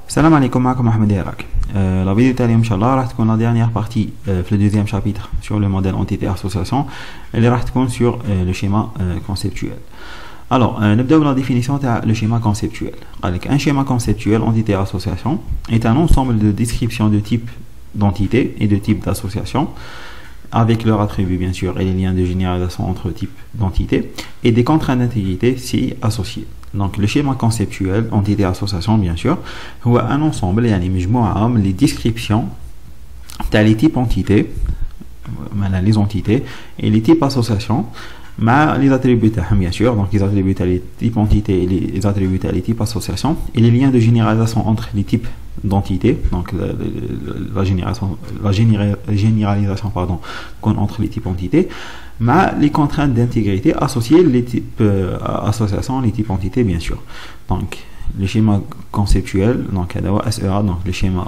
Salam alaikum, معكم Ahmed Yarak. La vidéo تالية إن شاء الله راح تكون la dernière partie le deuxiième chapitre sur le modèle entité association. Elle راح تكون sur le schéma conceptuel. Alors, نبدأ la définition de le schéma conceptuel. Un schéma conceptuel entité association est un ensemble de descriptions de types d'entités et de types d'associations avec leurs attributs bien sûr et les liens de généralisation entre types d'entités et des contraintes d'intégrité si associées. Donc le schéma conceptuel entité association bien sûr هو un ensemble يعني مجموعة من les descriptions تاع les types entités les entités et les types associations مع les attributs تاعهم bien sûr donc les attributs تاع les types entités et les attributs تاع les types associations et les liens de généralisation entre les types d'entités donc la généralisation pardon entre les types entités mais les contraintes d'intégrité associées les types associations les types entités bien sûr. Donc le schéma conceptuel donc SEA donc le schéma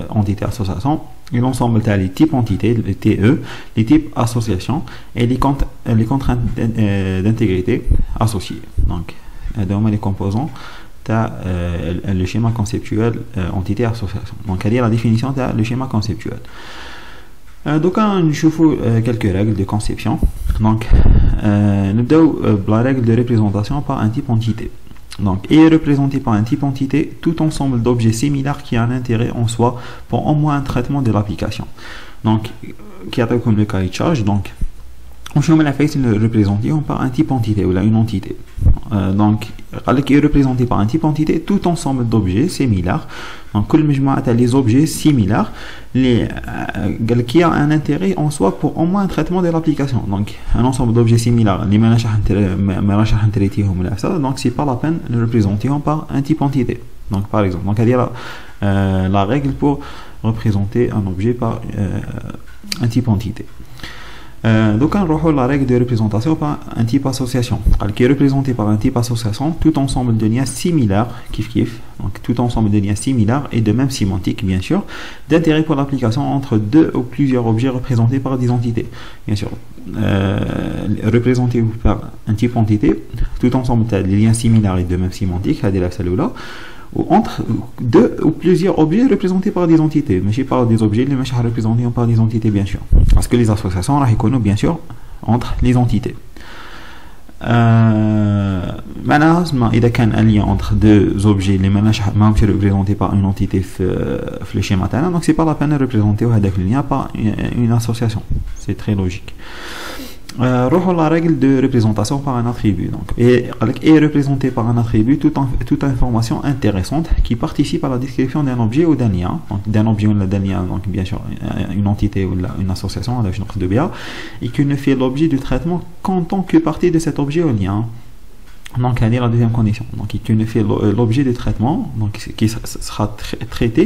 entité association et l'ensemble des types entités les TE les types associations et les contraintes d'intégrité associées. Donc les composants le schéma conceptuel entité association. Donc il y a la définition le schéma conceptuel. Donc on choisit quelques règles de conception. Donc la règle de représentation par un type entité. Donc est représenté par un type entité tout ensemble d'objets similaires qui a un intérêt en soi pour au moins un traitement de l'application. Donc qui a comme le cahier de charge. Donc on choisit la face représentée par un type entité ou une entité. Donc qui est représenté par un type entité tout ensemble d'objets similaires. Donc les objets similaires qui a un intérêt en soi pour au moins un traitement de l'application. Donc un ensemble d'objets similaires donc c'est pas la peine de représenter par un type entité. Donc par exemple donc la règle pour représenter un objet par un type entité. Donc on rejoint la règle de représentation par un type association qui est représenté par un type association tout ensemble de liens similaires donc tout ensemble de liens similaires et de même sémantique bien sûr d'intérêt pour l'application entre deux ou plusieurs objets représentés par des entités bien sûr représenté par un type entité tout ensemble de liens similaires et de même sémantique ou entre deux ou plusieurs objets représentés par des entités, mais pas des objets les représentés par des entités bien sûr, parce que les associations راح يكونوا bien sûr entre les entités. معناها إذا كان un lien entre deux objets les ماهمش représentés par une entité في le schéma تاعنا donc c'est pas la peine de représenter هذاك le lien par une association, c'est très logique. La règle de représentation par un attribut donc est représenté par un attribut toute information intéressante qui participe à la description d'un objet ou d'un lien donc d'un objet ou d'un lien donc bien sûr une entité ou une association et qui ne fait l'objet du traitement qu'en tant que partie de cet objet ou lien. Donc elle est la deuxième condition donc qui ne fait l'objet de traitement donc qui sera traité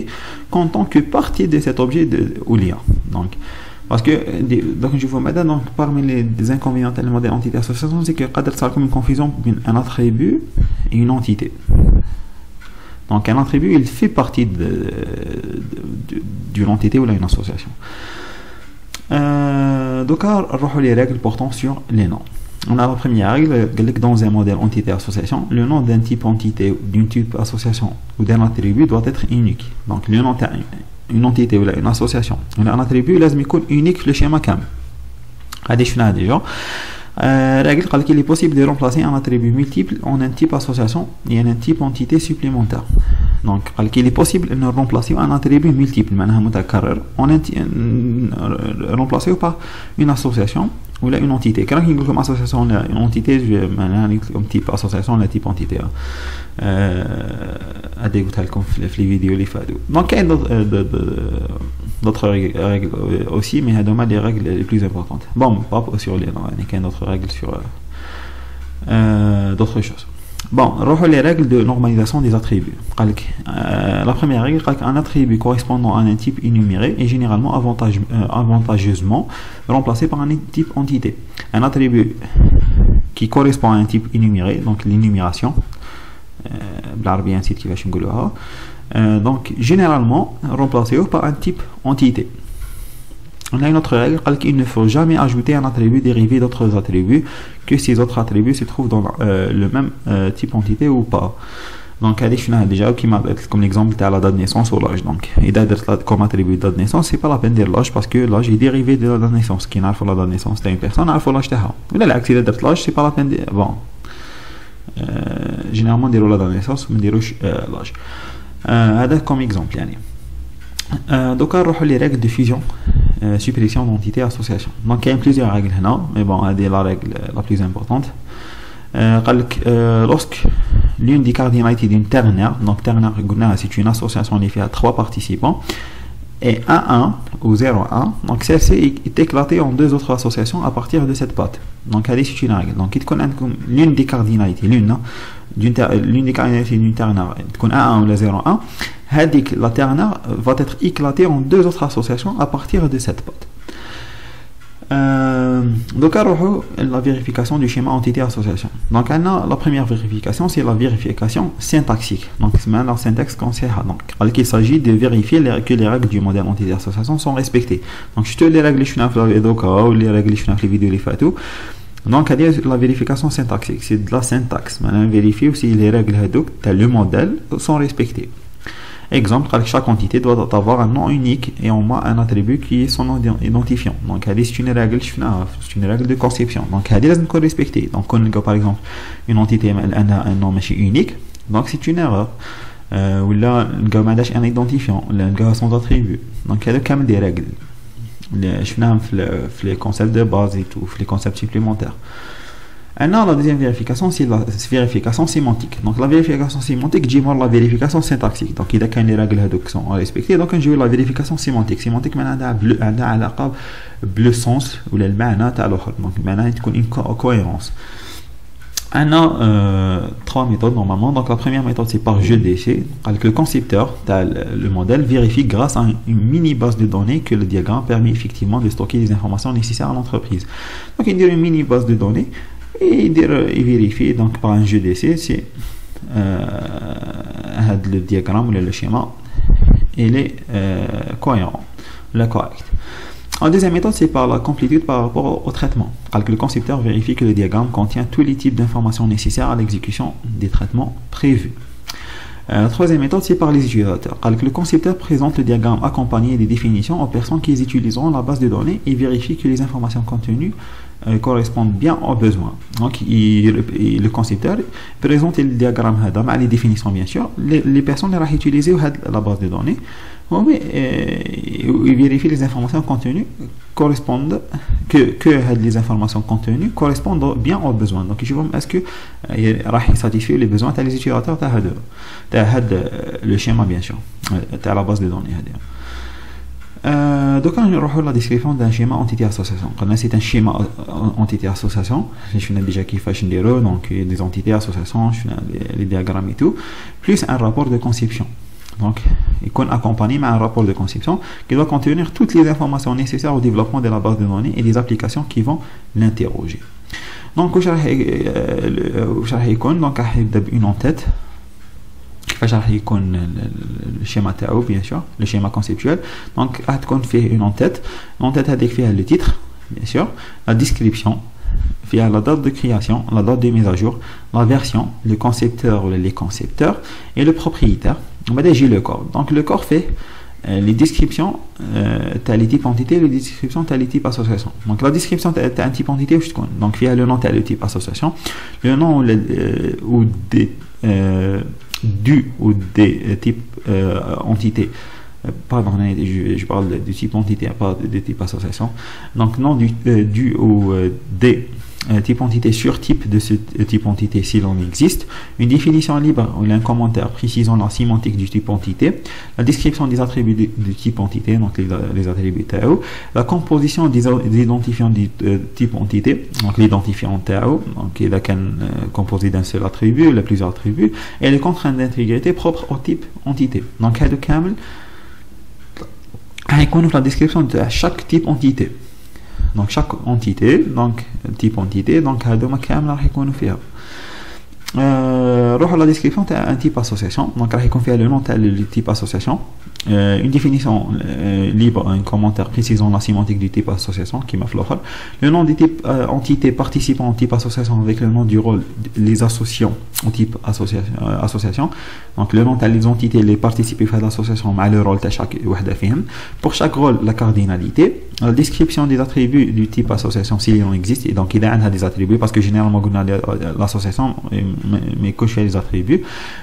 qu'en tant que partie de cet objet ou lien. Donc parce que donc je vois maintenant donc parmi les inconvénients du modèle entité association c'est que peut être comme une confusion entre un attribut et une entité. Donc un attribut il fait partie d'une entité ou d'une association. Donc on va les règles portant sur les noms. On a la première règle dans un modèle entité association le nom d'un type entité d'une type association ou d'un attribut doit être unique. Donc le nom une entité ou une association ou un attribut لازم يكون unique في le schéma كامل. هذه شفناها déjà. Règle قال qu'il est possible de remplacer un attribut multiple en un type association et en un type entité supplémentaire. Donc قال qu'il est possible de remplacer un attribut multiple معناها متكرر remplacer par une association ou là une entité. Quand on dit comme association une entité comme type association la type entité هذا قلتها لكم في الفيديو اللي فاتوا. Donc il y a d'autres règles aussi mais هذوما les règles les plus importantes. Bon pas sur les noms il y a d'autres règles sur d'autres choses. Bon, les règles de normalisation des attributs. La première règle, un attribut correspondant à un type énuméré est généralement avantageusement remplacé par un type entité. Un attribut qui correspond à un type énuméré, donc l'énumération, donc généralement remplacé par un type entité. On a une autre règle qu'il ne faut jamais ajouter un attribut dérivé d'autres attributs que ces autres attributs se trouvent dans le même type entité ou pas. Donc هذه شفناها déjà comme l'exemple تاع la date de naissance ou l'âge. Donc إذا درت comme attribut date de naissance, c'est pas la peine de dire l'âge parce que l'âge est dérivé de la date de naissance. كي نعرفوا la date de naissance تاع une personne نعرفوا l'âge تاعها. ولا العكس إذا درت l'âge c'est pas la peine de bon. Généralement نديروا la date de naissance وما نديروش l'âge. هذا comme exemple يعني. Donc نروحوا les règles de fusion, suppression d'entité, association. Donc il y a plusieurs règles هنا, mais bon هذه la règle la plus importante. Lorsque l'une des cardinalités d'une ternaire, donc ternaire c'est une association en effet à 3 participants, et 1-1 ou 0-1, donc celle-ci est éclatée en 2 autres associations à partir de cette patte. Donc c'est une règle. Donc l'une des cardinalités, l'une des cardinalités d'une ternaire, 1-1 ou 0-1, la ternaire va être éclatée en 2 autres associations à partir de cette patte. Donc la vérification du schéma entité-association. Donc la première vérification c'est la vérification syntaxique. Donc la syntaxe conseille donc il s'agit de vérifier que les règles du modèle entité-association sont respectées. Donc je te les règles ou les règles les vidéos les fatou. Donc la vérification syntaxique c'est de la syntaxe. Maintenant vérifier si les règles le modèle sont respectées. Exemple, chaque entité doit avoir un nom unique et au moins un attribut qui est son nom identifiant. Donc, c'est une règle de conception. Donc, elle doit respecter. Donc, on a par exemple une entité a un nom unique. Donc, c'est une erreur. Ou là, on a un identifiant. On a son attribut. Donc, il y a quand même des règles. Les concepts de base et tout, les concepts supplémentaires. Maintenant, la deuxième vérification, c'est la vérification sémantique. Donc, la vérification sémantique, j'ai la vérification syntaxique. Donc, il y a les règles qui sont respectées. Donc, j'ai la vérification sémantique. Sémantique, maintenant, le sens ou le ma'na تاع l'autre. Donc, maintenant, il y a une cohérence. On a 3 méthodes normalement. Donc, la première méthode, c'est par jeu d'essai. Le concepteur, le modèle, vérifie grâce à une mini base de données que le diagramme permet effectivement de stocker les informations nécessaires à l'entreprise. Donc, il y a une mini base de données. Et il vérifie donc par un jeu d'essai si le diagramme ou le schéma il est cohérent, correct. La deuxième méthode c'est par la complétude par rapport au traitement. Le concepteur vérifie que le diagramme contient tous les types d'informations nécessaires à l'exécution des traitements prévus. La troisième méthode c'est par les utilisateurs. Le concepteur présente le diagramme accompagné des définitions aux personnes qui utiliseront la base de données et vérifie que les informations contenues correspondent bien aux besoins. Donc le concepteur présente le diagramme avec les définitions bien sûr. Les personnes vont utiliser la base de données. Il vérifie les informations contenues correspondent que les informations contenues correspondent bien aux besoins. Donc je vois est-ce que satisfait les besoins des utilisateurs le schéma bien sûr à la base de données. Donc on va la description d'un schéma entité-association. C'est un schéma entité-association. Je suis déjà qui fait donc des entités associations, les diagrammes et tout, plus un rapport de conception. Donc, il est accompagné par un rapport de conception qui doit contenir toutes les informations nécessaires au développement de la base de données et des applications qui vont l'interroger. Donc, donc une en-tête. Le schéma TAO bien sûr, le schéma conceptuel. Donc, on fait une en-tête. L'en-tête a décrit le titre, bien sûr, la description, via la date de création, la date de mise à jour, la version, le concepteur ou les concepteurs et le propriétaire. On va déjà le corps. Donc le corps fait les descriptions t'as les types entités, les descriptions t'as les types associations. Donc la description t'as un type entité donc via le nom t'as le type association, le nom ou des du ou des types entités. Pardon, je parle du type entité, pas de type association. Donc nom du ou des type entité sur type de ce type entité si l'on existe, une définition libre ou un commentaire précisant la sémantique du type entité, la description des attributs du type entité, donc les attributs TAO, la composition des identifiants du type entité, donc l'identifiant TAO, donc il est composé d'un seul attribut, il a plusieurs attributs, et les contraintes d'intégrité propres au type entité. Donc هذا كامل هيكون في la description de chaque type entité. Donc chaque entité, donc type entité, donc هذوما كامل راح يكونوا فيها. روح على la description تاع un type association. Donc راح يكون فيها le nom تاع le type association. une définition libre, un commentaire précisant la sémantique du type association qui m'a fait le nom des types entités participant au type association avec le nom du rôle les associants au type association. Donc le nom des entités les participants à l'association mais le rôle de chaque pour chaque rôle la cardinalité, la description des attributs du type association s'il en existe, et donc il y a des attributs parce que généralement l'association mais coche les attributs,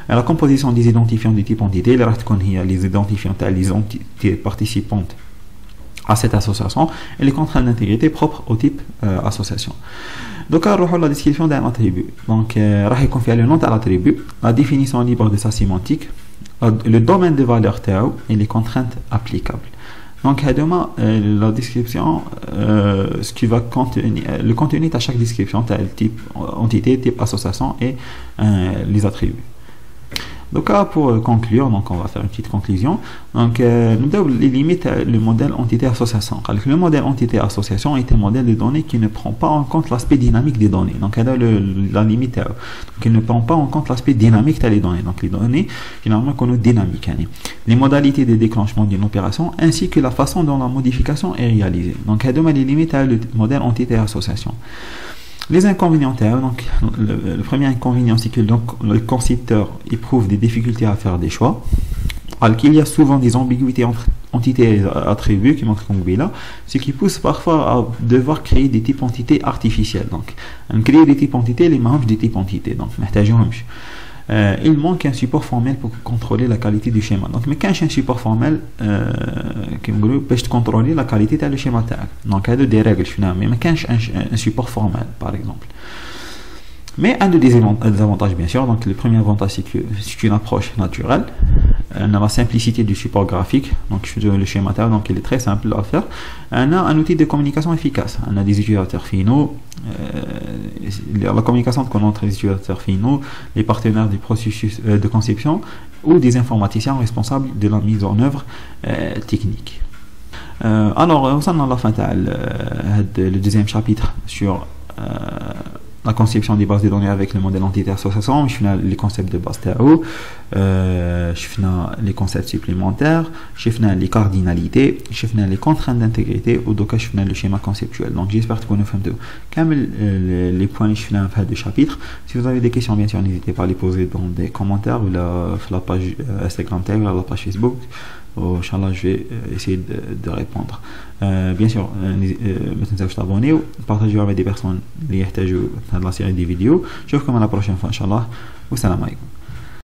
la composition des identifiants du type entité, les identifiants les entités participantes à cette association et les contraintes d'intégrité propres au type association. Donc, la description d'un attribut. Donc, il confie le nom de l'attribut, la définition libre de sa sémantique, le domaine de valeur théo et les contraintes applicables. Donc, la description, ce qui va contenir, le contenu à chaque description, type entité, type association et les attributs. Donc pour conclure, donc on va faire une petite conclusion. Donc nous devons limiter le modèle entité-association. Le modèle entité-association est un modèle de données qui ne prend pas en compte l'aspect dynamique des données. Donc la limite, donc il ne prend pas en compte l'aspect dynamique des données. Donc les données finalement qu'on a dynamiques, les modalités de déclenchement d'une opération ainsi que la façon dont la modification est réalisée. Donc les limites le modèle entité-association. Les inconvénients, donc le premier inconvénient, c'est que le concepteur éprouve des difficultés à faire des choix, alors qu'il y a souvent des ambiguïtés entre entités et attributs qui montrent qu'on là, ce qui pousse parfois à devoir créer des types entités artificiels. Donc, créer des types entités, les membres des types entités. Donc, il manque un support formel pour contrôler la qualité du schéma. Donc, mais quand j'ai un support formel qui peut contrôler la qualité du schéma. Donc, il y a des règles finalement, mais quand j'ai un support formel, par exemple. Mais un des avantages, bien sûr, donc le premier avantage, c'est que c'est une approche naturelle. On a la simplicité du support graphique, donc le schéma, donc il est très simple à faire. On a un outil de communication efficace. On a des utilisateurs finaux, la communication entre les utilisateurs finaux, les partenaires du processus de conception ou des informaticiens responsables de la mise en œuvre technique. Alors, on a la fin le deuxième chapitre sur la conception des bases de données avec le modèle entité-association. Je fais les concepts de base TAO, je fais les concepts supplémentaires, je fais les cardinalités, je fais les contraintes d'intégrité ou donc je fais le schéma conceptuel. Donc j'espère que vous avez compris les points que je fais dans le chapitre. Si vous avez des questions, bien sûr, n'hésitez pas à les poser dans des commentaires ou la page Instagram ou la page Facebook. Inch'Allah, je vais essayer de répondre. Bien sûr, maintenant vous abonnez ou partagez avec des personnes qui ont la série des vidéos. Je vous remercie à la prochaine fois, Inch'Allah. Wassalamu alaikum.